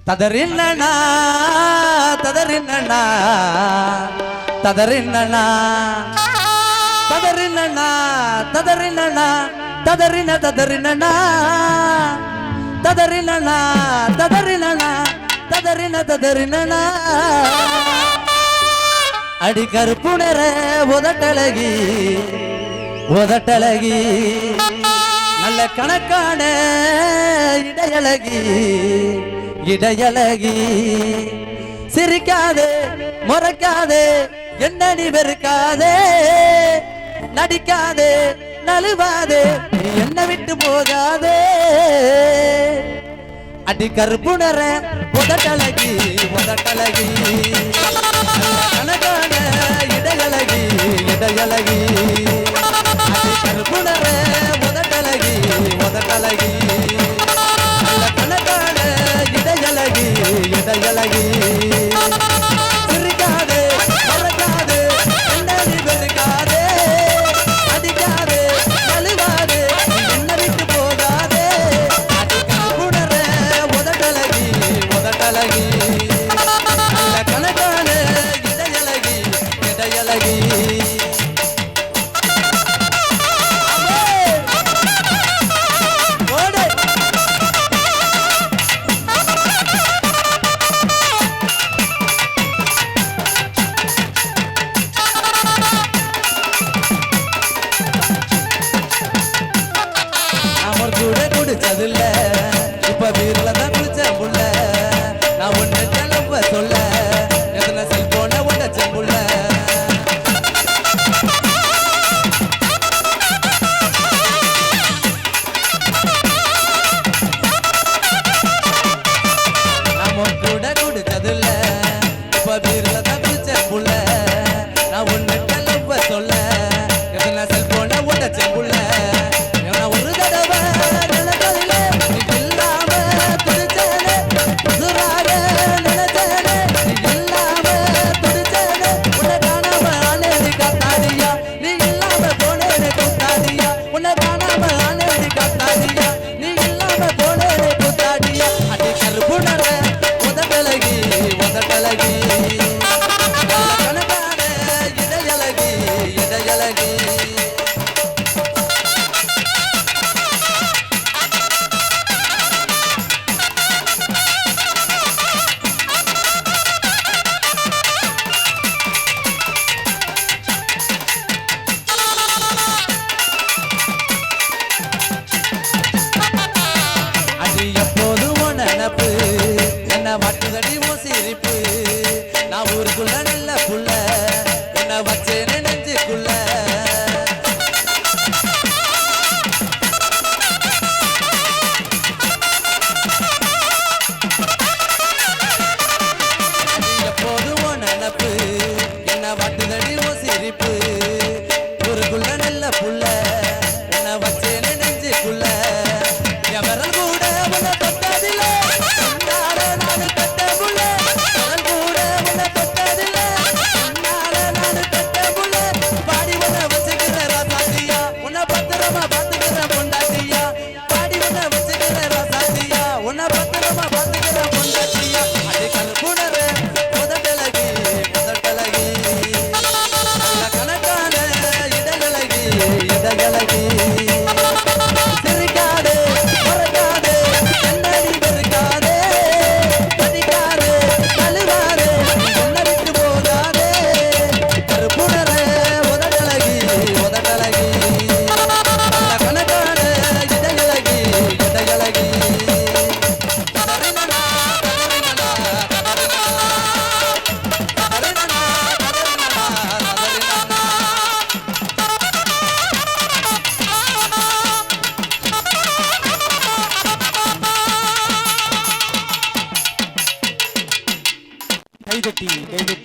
ததறின்னனா ததறின்னனா ததறின்னனா ததறின்னனா ததறின்னனா ததறின ததறின்னனா ததறின்னனா ததறின்னனா ததறின ததறின்னனா அடி கருப்புணர உதட்டழகி உதட்டழகி நல்ல கணக்கான இடையழகி இடையழகி சிரிக்காதே முறைக்காதே என்ன நீ வெறுக்காதே நடிக்காதே நழுவாதே நீ என்ன விட்டு போகாதே அடி கருப்புணர உதட்டழகி உதட்டழகி கணக்கான இடையழகி இடையழகி அடி கருப்புணர உதட்டழகி உதட்டழகி கணக்கான இடையழகி இடையழகி சிரிக்காதே மறக்காதே என்ன நீ வெறுக்காதே அடிக்காதே நழுவாதே என்ன விட்டு போகாதே அடி கருப்புணர உதட்டழகி உதட்டழகி கணக்கான இடையழகி இடையழகி குடிச்சதில்ல இப்ப வீரல தான் குளிச்ச புள்ள நான் ஒண்ணு கிளம்ப சொல்ல எத்தனை செல்போன உடச்ச புள்ள நாம கூட குடிச்சதில்ல இப்ப வீரல தான் குளிச்ச புள்ள நான் ஒண்ணு கிளம்ப சொல்ல எத்தனை செல்போன உடச்ச புள்ள என்ன வாட்டுதடி ஓ சிரிப்பு நான் ஊருக்குள்ள நல்ல புள்ள என்ன வச்சேன்னு நெஞ்சுக்குள்ள எப்போதும் ஓ நினப்பு என்ன வாட்டுதடி ஓ சிரிப்பு ஊருக்குள்ள நல்ல புள்ள என்ன வச்சேன்னு நெஞ்சுக்குள்ள எவரல் கூட உன்னை தொட்டதில்ல கைதட்டி